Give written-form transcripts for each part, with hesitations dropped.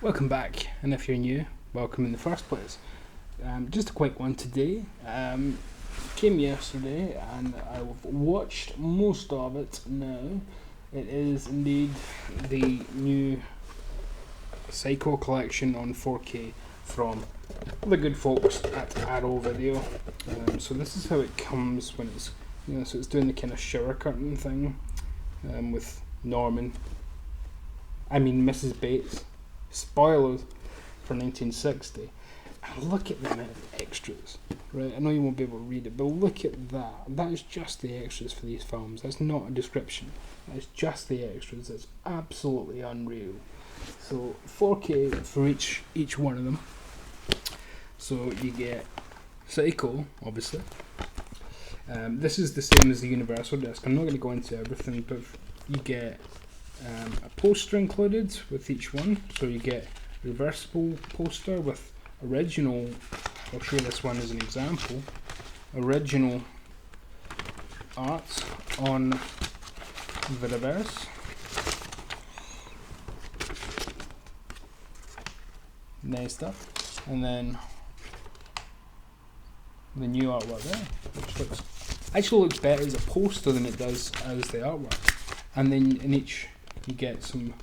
Welcome back, and if you're new, welcome in the first place. Just a quick one today. Came yesterday, and I've watched most of it now. It is indeed the new Psycho collection on 4K from the good folks at Arrow Video. So this is how it comes when it's, so it's doing the kind of shower curtain thing with Mrs. Bates. Spoilers for 1960. And look at the amount of extras, right? I know you won't be able to read it, but look at that. That is just the extras for these films. That's not a description. That's just the extras. That's absolutely unreal. So 4K for each one of them. So you get Psycho, obviously. This is the same as the Universal disc. I'm not going to go into everything, but you get a poster included with each one. So you get reversible poster with original. I'll show this one as an example. Original art on the reverse. Nice stuff. And then the new artwork there, which actually looks better as a poster than it does as the artwork. And then in each you get some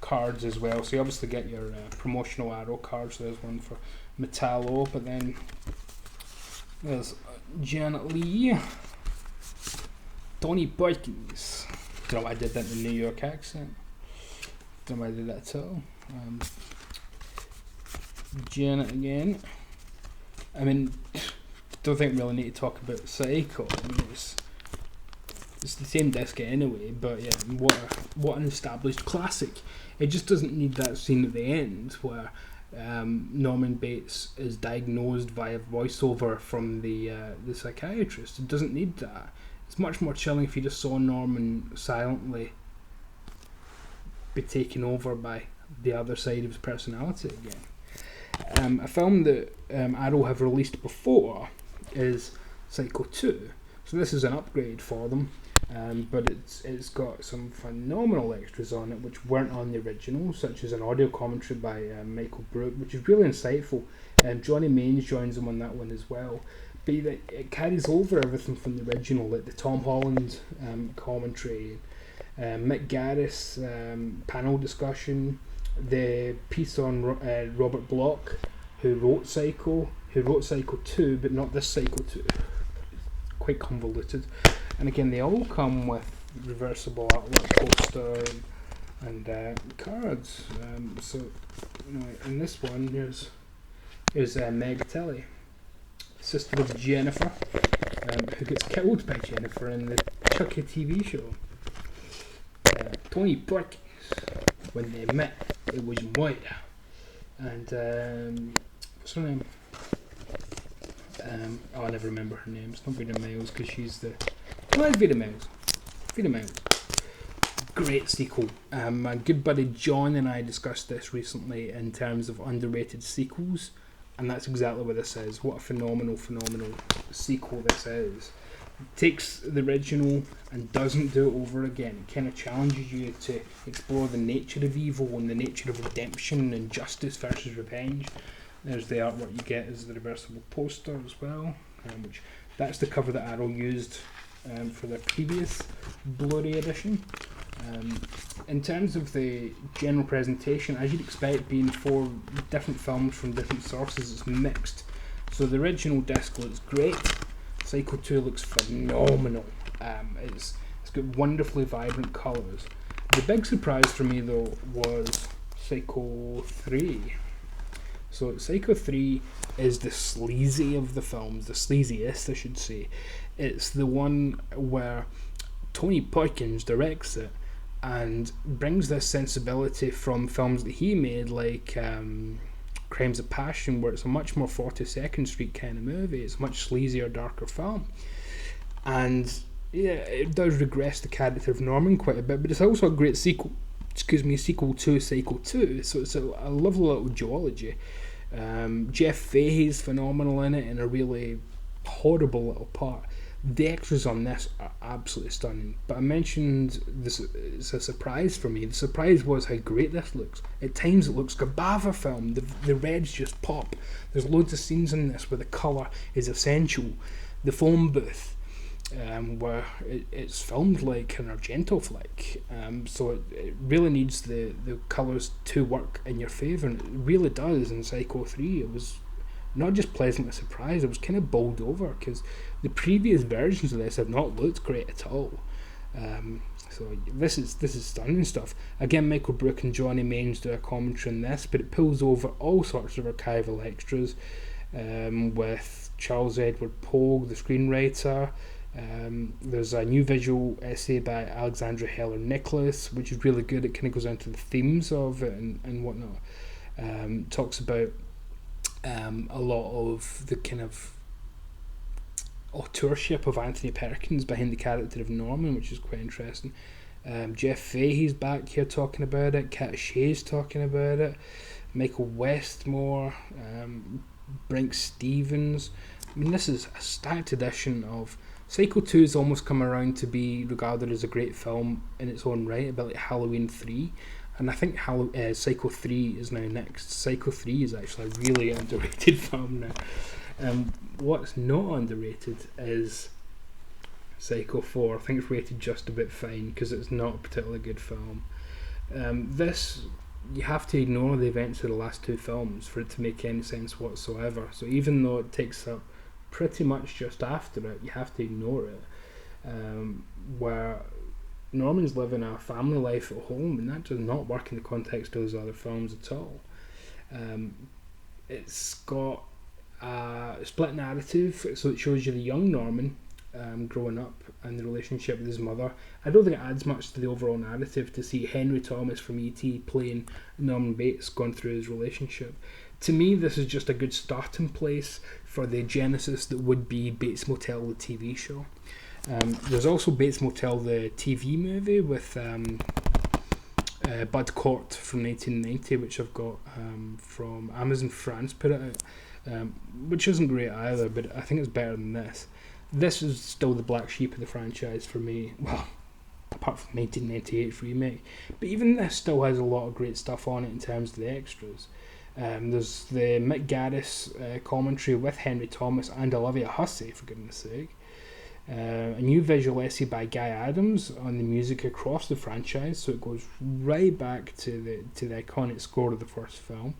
cards as well. So you obviously get your promotional Arrow cards. So there's one for Metallo, but then there's Janet Leigh, Tony Perkins. Don't know why I did that in the New York accent. Don't know why I did that at all. Janet again. Don't think we really need to talk about Psycho. It's the same disc anyway, but yeah, what an established classic. It just doesn't need that scene at the end where Norman Bates is diagnosed via voiceover from the psychiatrist. It doesn't need that. It's much more chilling if you just saw Norman silently be taken over by the other side of his personality again. A film that Arrow have released before is Psycho 2. So this is an upgrade for them. But it's got some phenomenal extras on it which weren't on the original, such as an audio commentary by Michael Brook, which is really insightful. Johnny Maines joins them on that one as well. But it carries over everything from the original, like the Tom Holland commentary, Mick Garris panel discussion, the piece on Robert Bloch, who wrote Psycho 2, but not this Psycho 2. Quite convoluted. And again, they all come with reversible artwork, poster, and cards. So, in this one, here's Meg Tilly, sister of Jennifer, who gets killed by Jennifer in the Chucky TV show. Tony Perkins, when they met, it was white. And what's her name? I never remember her name. It's not Vida Miles because she's the. Well, it's Vida Miles. Vida Miles. Great sequel. My good buddy John and I discussed this recently in terms of underrated sequels, and that's exactly what this is. What a phenomenal sequel this is. It takes the original and doesn't do it over again. It kind of challenges you to explore the nature of evil and the nature of redemption and justice versus revenge. There's the artwork you get as the reversible poster as well, which that's the cover that Arrow used for their previous Bluray edition. In terms of the general presentation, as you'd expect, being 4 different films from different sources, it's mixed. So the original disc looks great. Psycho 2 looks phenomenal. It's got wonderfully vibrant colours. The big surprise for me though was Psycho 3. So Psycho 3 is the sleazy of the films, the sleaziest I should say. It's the one where Tony Perkins directs it and brings this sensibility from films that he made, like Crimes of Passion, where it's a much more 42nd Street kind of movie. It's a much sleazier, darker film. And yeah, it does regress the character of Norman quite a bit, but it's also a great sequel to Psycho 2, so it's a lovely little duology. Jeff Fahey's phenomenal in it in a really horrible little part. The extras on this are absolutely stunning. But I mentioned this, it's a surprise for me. The surprise was how great this looks. At times it looks like a Bava film. The reds just pop. There's loads of scenes in this where the colour is essential. The phone booth, where it's filmed like an Argento flick, so it really needs the colours to work in your favour, and it really does. In Psycho 3 it was not just pleasantly surprised, it was kind of bowled over, because the previous versions of this have not looked great at all. So this is stunning stuff. Again, Michael Brook and Johnny Maines do a commentary on this, but it pulls over all sorts of archival extras, with Charles Edward Pogue, the screenwriter. There's a new visual essay by Alexandra Heller Nicholas, which is really good. It kind of goes into the themes of it and whatnot. Talks about a lot of the kind of authorship of Anthony Perkins behind the character of Norman, which is quite interesting. Jeff Fahey's back here talking about it. Kat Shea's talking about it. Michael Westmore, Brink Stevens. I mean, this is a stacked edition of Psycho 2 has almost come around to be regarded as a great film in its own right, a bit like Halloween 3. And I think Psycho 3 is now next. Psycho 3 is actually a really underrated film now. What's not underrated is Psycho 4. I think it's rated just a bit fine because it's not a particularly good film. This, you have to ignore the events of the last two films for it to make any sense whatsoever. So even though it takes up pretty much just after it, you have to ignore it. Where Norman's living a family life at home, and that does not work in the context of those other films at all. It's got a split narrative, so it shows you the young Norman growing up and the relationship with his mother. I don't think it adds much to the overall narrative to see Henry Thomas from E.T. playing Norman Bates going through his relationship. To me, this is just a good starting place for the genesis that would be Bates Motel, the TV show. There's also Bates Motel, the TV movie with Bud Cort from 1990, which I've got from Amazon France, put it out, which isn't great either, but I think it's better than this. This is still the black sheep of the franchise for me, well, apart from 1998's remake. But even this still has a lot of great stuff on it in terms of the extras. There's the Mick Garris commentary with Henry Thomas and Olivia Hussey, for goodness sake. A new visual essay by Guy Adams on the music across the franchise, so it goes right back to the iconic score of the first film.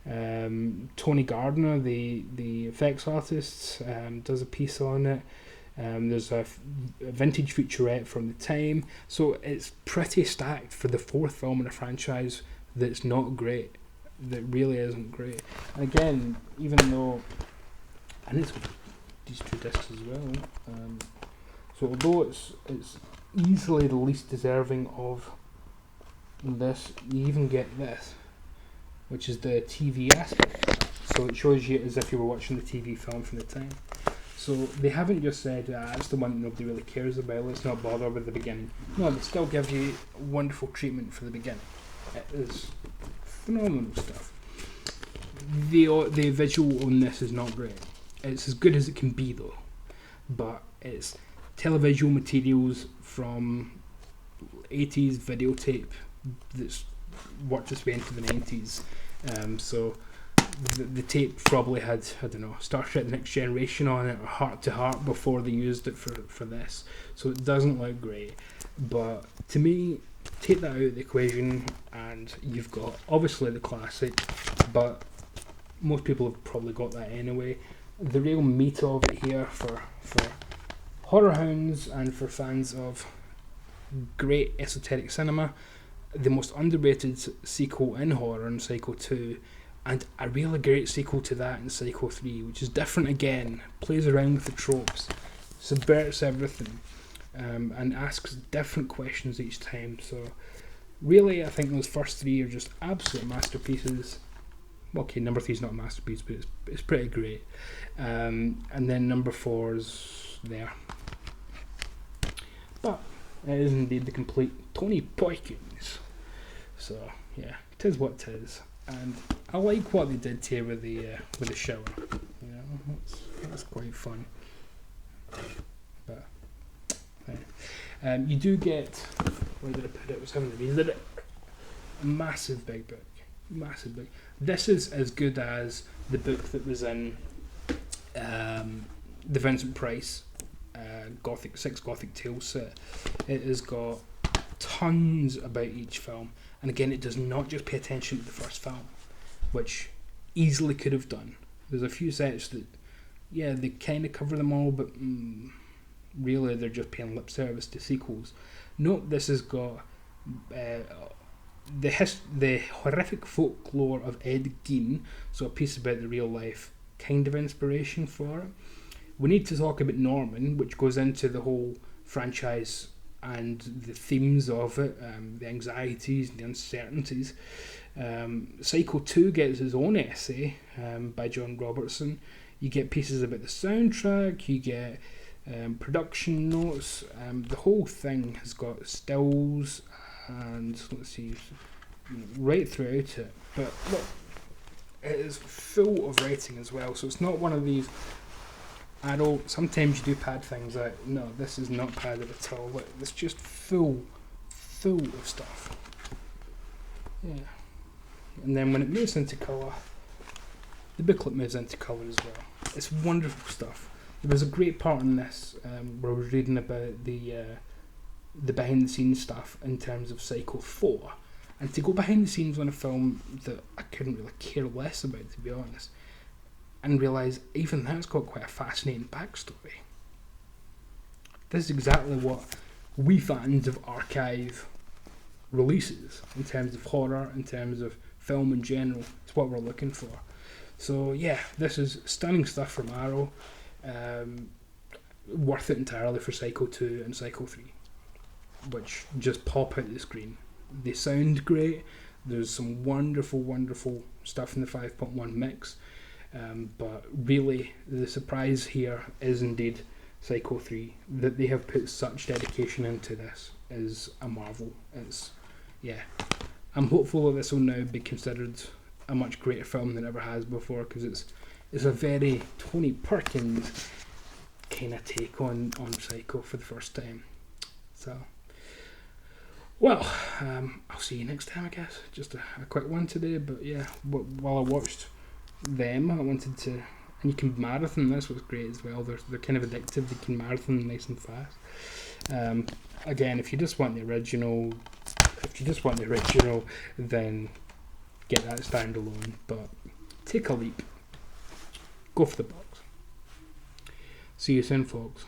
Tony Gardner, the effects artist, does a piece on it. There's a vintage featurette from the time, so it's pretty stacked for the fourth film in a franchise that's not great, that really isn't great. And again, even though, and it's these two discs as well, so although it's easily the least deserving of this, you even get this, which is the TV aspect. So it shows you as if you were watching the TV film from the time. So they haven't just said, it's the one that nobody really cares about, let's not bother with the beginning. No, they still give you wonderful treatment for the beginning. It is phenomenal stuff. The visual on this is not great. It's as good as it can be though, but it's televisual materials from 80s videotape that's worked its way into the 90s. So the tape probably had, I don't know, Star Trek The Next Generation on it, or Heart to Heart before they used it for this. So it doesn't look great. But to me, take that out of the equation and you've got obviously the classic, but most people have probably got that anyway. The real meat of it here for horror hounds and for fans of great esoteric cinema, the most underrated sequel in horror in Psycho 2, and a really great sequel to that in Psycho 3, which is different again, plays around with the tropes, subverts everything, and asks different questions each time. So really, I think those first three are just absolute masterpieces. Okay, number 3 is not a masterpiece, but it's pretty great. And then number 4's there. But it is indeed the complete Tony Poikins. So yeah, 'tis what 'tis. And I like what they did here with the shower. You know, that's quite fun. You do get, where did I put it? I was having to read it. A massive big book. Massive book. This is as good as the book that was in the Vincent Price Six Gothic Tales set. It has got tons about each film, and again, it does not just pay attention to the first film, which easily could have done. There's a few sets that, yeah, they kind of cover them all, but really they're just paying lip service to sequels. Note this has got the horrific folklore of Ed Gein, so a piece about the real life kind of inspiration for it. We need to talk about Norman, which goes into the whole franchise and the themes of it, the anxieties and the uncertainties. Psycho 2 gets his own essay by John Robertson. You get pieces about the soundtrack, you get production notes. The whole thing has got stills and, let's see, right throughout it. But look, it is full of writing as well, so it's not one of these adult, sometimes you do pad things out. No, this is not padded at all. Look, it's just full of stuff. Yeah. And then when it moves into colour, the booklet moves into colour as well. It's wonderful stuff. There was a great part in this where I was reading about the behind the scenes stuff in terms of Psycho 4. And to go behind the scenes on a film that I couldn't really care less about, to be honest, and realise even that's got quite a fascinating backstory. This is exactly what we fans of archive releases, in terms of horror, in terms of film in general. It's what we're looking for. So yeah, this is stunning stuff from Arrow. Worth it entirely for Psycho 2 and Psycho 3, which just pop out the screen. They sound great. There's some wonderful stuff in the 5.1 mix. But really, the surprise here is indeed Psycho 3. That they have put such dedication into this is a marvel. I'm hopeful that this will now be considered a much greater film than it ever has before, because it's a very Tony Perkins kind of take on Psycho for the first time. So, well, I'll see you next time, I guess. Just a quick one today, but yeah, while I watched them, I wanted to, and you can marathon this, was great as well. They're kind of addictive. They can marathon nice and fast. Again, if you just want the original, then get that standalone. But take a leap. Go for the box. See you soon, folks.